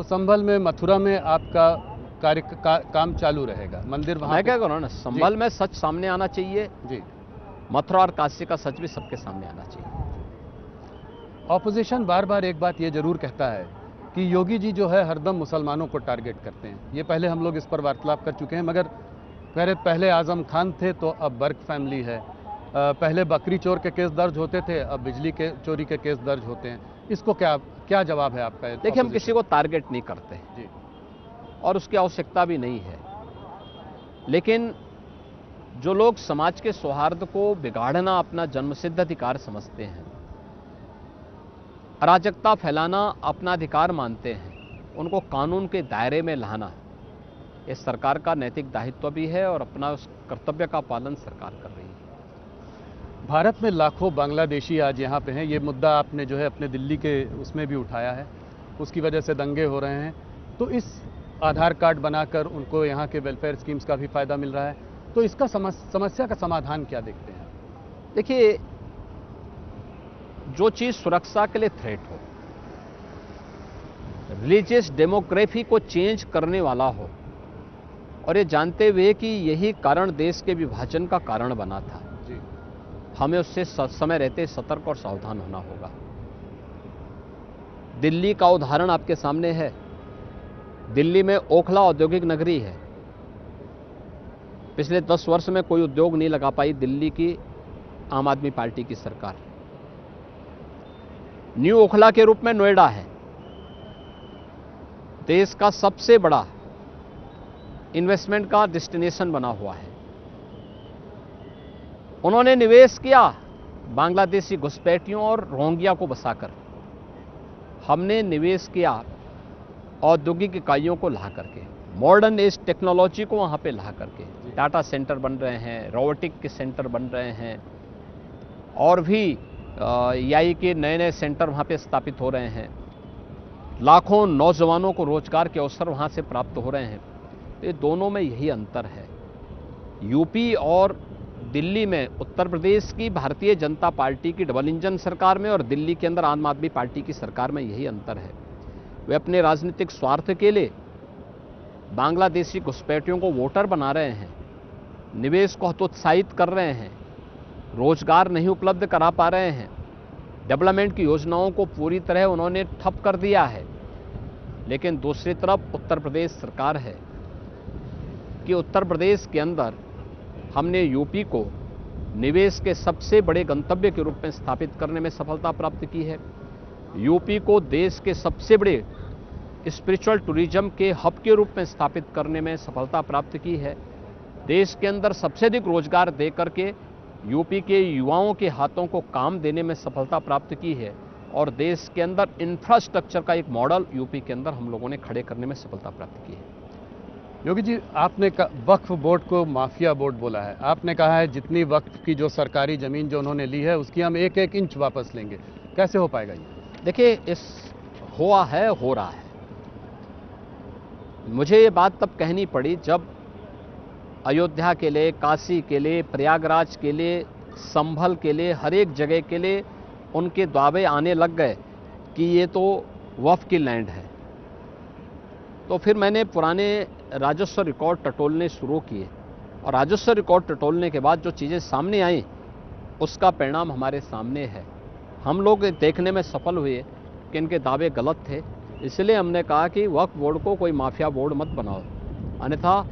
संभल में, मथुरा में आपका काम चालू रहेगा, मंदिर वहाँ मैं क्या कह रहा हूँ ना, संभल में सच सामने आना चाहिए जी। मथुरा और काशी का सच भी सबके सामने आना चाहिए। ऑपोजिशन बार बार एक बात ये जरूर कहता है कि योगी जी जो है हरदम मुसलमानों को टारगेट करते हैं। ये पहले हम लोग इस पर वार्तालाप कर चुके हैं, मगर पहले आजम खान थे तो अब बर्क फैमिली है। पहले बकरी चोर के केस दर्ज होते थे, अब बिजली के चोरी के केस दर्ज होते हैं। इसको क्या जवाब है आपका? देखिए, हम किसी को टारगेट नहीं करते जी, और उसकी आवश्यकता भी नहीं है, लेकिन जो लोग समाज के सौहार्द को बिगाड़ना अपना जन्मसिद्ध अधिकार समझते हैं, अराजकता फैलाना अपना अधिकार मानते हैं, उनको कानून के दायरे में लाना ये सरकार का नैतिक दायित्व भी है और अपना उस कर्तव्य का पालन सरकार कर रही है। भारत में लाखों बांग्लादेशी आज यहाँ पे हैं। ये मुद्दा आपने जो है अपने दिल्ली के उसमें भी उठाया है, उसकी वजह से दंगे हो रहे हैं। तो इस आधार कार्ड बनाकर उनको यहाँ के वेलफेयर स्कीम्स का भी फायदा मिल रहा है, तो इसका समस्या का समाधान क्या देखते हैं? देखिए, जो चीज सुरक्षा के लिए थ्रेट हो, रिलीजियस डेमोग्राफी को चेंज करने वाला हो, और ये जानते हुए कि यही कारण देश के विभाजन का कारण बना था जी, हमें उससे समय रहते सतर्क और सावधान होना होगा। दिल्ली का उदाहरण आपके सामने है। दिल्ली में ओखला औद्योगिक नगरी है। पिछले 10 वर्ष में कोई उद्योग नहीं लगा पाई दिल्ली की आम आदमी पार्टी की सरकार। न्यू ओखला के रूप में नोएडा है, देश का सबसे बड़ा इन्वेस्टमेंट का डेस्टिनेशन बना हुआ है। उन्होंने निवेश किया बांग्लादेशी घुसपैठियों और रोहिंग्या को बसाकर। हमने निवेश किया औद्योगिक इकाइयों को ला करके, मॉडर्न एज टेक्नोलॉजी को वहां पे ला करके। डाटा सेंटर बन रहे हैं, रोबोटिक के सेंटर बन रहे हैं, और भी एआई के नए नए सेंटर वहां पे स्थापित हो रहे हैं। लाखों नौजवानों को रोजगार के अवसर वहां से प्राप्त हो रहे हैं। ये दोनों में यही अंतर है। यूपी और दिल्ली में उत्तर प्रदेश की भारतीय जनता पार्टी की डबल इंजन सरकार में और दिल्ली के अंदर आम आदमी पार्टी की सरकार में यही अंतर है। वे अपने राजनीतिक स्वार्थ के लिए बांग्लादेशी घुसपैठियों को वोटर बना रहे हैं, निवेश को हतोत्साहित कर रहे हैं, रोजगार नहीं उपलब्ध करा पा रहे हैं, डेवलपमेंट की योजनाओं को पूरी तरह उन्होंने ठप कर दिया है। लेकिन दूसरी तरफ उत्तर प्रदेश सरकार है कि उत्तर प्रदेश के अंदर हमने यूपी को निवेश के सबसे बड़े गंतव्य के रूप में स्थापित करने में सफलता प्राप्त की है। यूपी को देश के सबसे बड़े स्पिरिचुअल टूरिज्म के हब के रूप में स्थापित करने में सफलता प्राप्त की है। देश के अंदर सबसे अधिक रोजगार दे करके यूपी के युवाओं के हाथों को काम देने में सफलता प्राप्त की है, और देश के अंदर इंफ्रास्ट्रक्चर का एक मॉडल यूपी के अंदर हम लोगों ने खड़े करने में सफलता प्राप्त की है। योगी जी, आपने वक्फ बोर्ड को माफिया बोर्ड बोला है। आपने कहा है जितनी वक्फ की जो सरकारी जमीन जो उन्होंने ली है उसकी हम एक एक इंच वापस लेंगे। कैसे हो पाएगा ये? देखिए, हो रहा है। मुझे ये बात तब कहनी पड़ी जब अयोध्या के लिए, काशी के लिए, प्रयागराज के लिए, संभल के लिए, हर एक जगह के लिए उनके दावे आने लग गए कि ये तो वक्फ की लैंड है। तो फिर मैंने पुराने राजस्व रिकॉर्ड टटोलने शुरू किए, और राजस्व रिकॉर्ड टटोलने के बाद जो चीज़ें सामने आई उसका परिणाम हमारे सामने है। हम लोग देखने में सफल हुए कि इनके दावे गलत थे, इसलिए हमने कहा कि वक्फ बोर्ड को कोई माफिया बोर्ड मत बनाओ, अन्यथा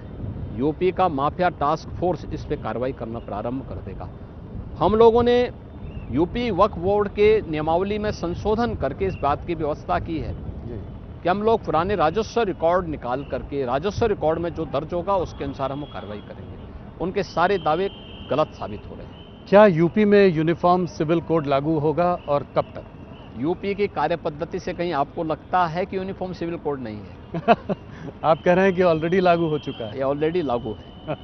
यूपी का माफिया टास्क फोर्स इस पे कार्रवाई करना प्रारंभ कर देगा। हम लोगों ने यूपी वक्फ बोर्ड के नियमावली में संशोधन करके इस बात की व्यवस्था की है कि हम लोग पुराने राजस्व रिकॉर्ड निकाल करके, राजस्व रिकॉर्ड में जो दर्ज होगा उसके अनुसार हम कार्रवाई करेंगे। उनके सारे दावे गलत साबित हो रहे हैं। क्या यूपी में यूनिफॉर्म सिविल कोड लागू होगा और कब तक? यूपी की कार्य पद्धति से कहीं आपको लगता है कि यूनिफॉर्म सिविल कोड नहीं है? आप कह रहे हैं कि ऑलरेडी लागू हो चुका है। ये ऑलरेडी लागू है।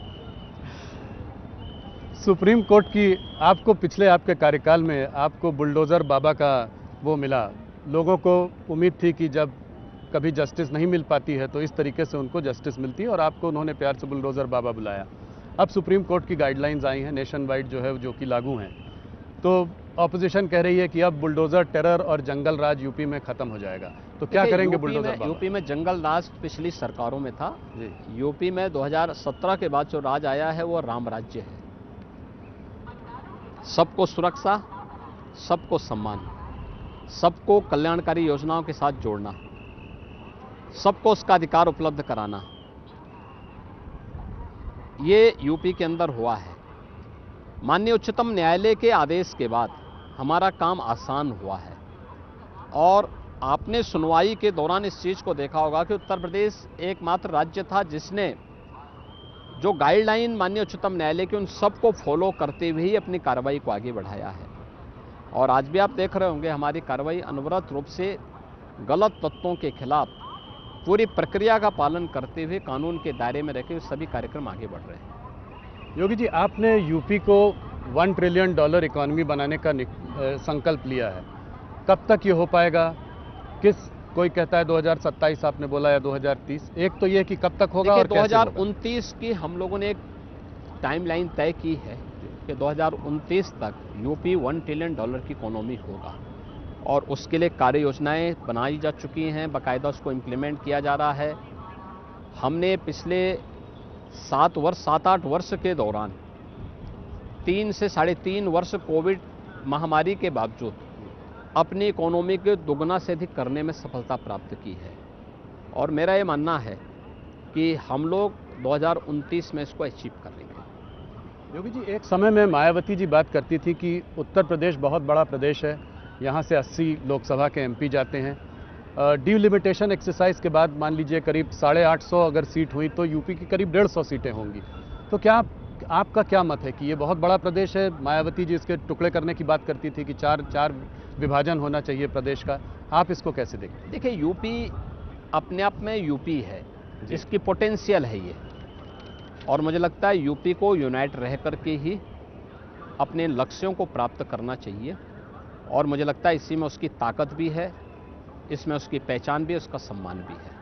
सुप्रीम कोर्ट की आपको पिछले आपके कार्यकाल में आपको बुलडोज़र बाबा का वो मिला। लोगों को उम्मीद थी कि जब कभी जस्टिस नहीं मिल पाती है तो इस तरीके से उनको जस्टिस मिलती है, और आपको उन्होंने प्यार से बुलडोज़र बाबा बुलाया। अब सुप्रीम कोर्ट की गाइडलाइंस आई हैं नेशन वाइड जो है, जो कि लागू हैं, तो ऑपोजिशन कह रही है कि अब बुलडोज़र टेरर और जंगल राज यूपी में ख़त्म हो जाएगा। तो क्या देखिए, करेंगे बुलडोजर बाबा? यूपी में जंगल राज पिछली सरकारों में था। जी। यूपी में 2017 के बाद जो राज आया है वो राम राज्य है। सबको सुरक्षा, सबको सम्मान, सबको कल्याणकारी योजनाओं के साथ जोड़ना, सबको उसका अधिकार उपलब्ध कराना, ये यूपी के अंदर हुआ है। माननीय उच्चतम न्यायालय के आदेश के बाद हमारा काम आसान हुआ है। और आपने सुनवाई के दौरान इस चीज को देखा होगा कि उत्तर प्रदेश एकमात्र राज्य था जिसने जो गाइडलाइन माननीय उच्चतम न्यायालय के उन सबको फॉलो करते हुए ही अपनी कार्रवाई को आगे बढ़ाया है। और आज भी आप देख रहे होंगे हमारी कार्रवाई अनवरत रूप से गलत तत्वों के खिलाफ पूरी प्रक्रिया का पालन करते हुए कानून के दायरे में रहकर सभी कार्यक्रम आगे बढ़ रहे हैं। योगी जी, आपने यूपी को $1 ट्रिलियन इकोनॉमी बनाने का संकल्प लिया है। कब तक ये हो पाएगा? कोई कहता है 2027 आपने बोला, या 2030? एक तो ये कि कब तक होगा और कैसे होगा? 2029 की हम लोगों ने एक टाइमलाइन तय की है कि 2029 तक यूपी $1 ट्रिलियन की इकोनॉमी होगा। और उसके लिए कार्य योजनाएं बनाई जा चुकी हैं, बाकायदा उसको इम्प्लीमेंट किया जा रहा है। हमने पिछले 7-8 वर्ष के दौरान 3 से 3.5 वर्ष कोविड महामारी के बावजूद अपनी इकोनॉमी के दुगना से अधिक करने में सफलता प्राप्त की है। और मेरा ये मानना है कि हम लोग 2029 में इसको अचीव कर लेंगे। योगी जी, एक समय में मायावती जी बात करती थी कि उत्तर प्रदेश बहुत बड़ा प्रदेश है, यहाँ से 80 लोकसभा के एमपी जाते हैं। डिलिमिटेशन एक्सरसाइज के बाद मान लीजिए करीब 850 अगर सीट हुई तो यूपी की करीब 150 सीटें होंगी। तो क्या आपका क्या मत है कि ये बहुत बड़ा प्रदेश है? मायावती जी इसके टुकड़े करने की बात करती थी कि चार विभाजन होना चाहिए प्रदेश का। आप इसको कैसे देखते हैं? देखिए, यूपी अपने आप में यूपी है, इसकी पोटेंशियल है ये। और मुझे लगता है यूपी को यूनाइट रह करके ही अपने लक्ष्यों को प्राप्त करना चाहिए। और मुझे लगता है इसी में उसकी ताकत भी है, इसमें उसकी पहचान भी है, उसका सम्मान भी है।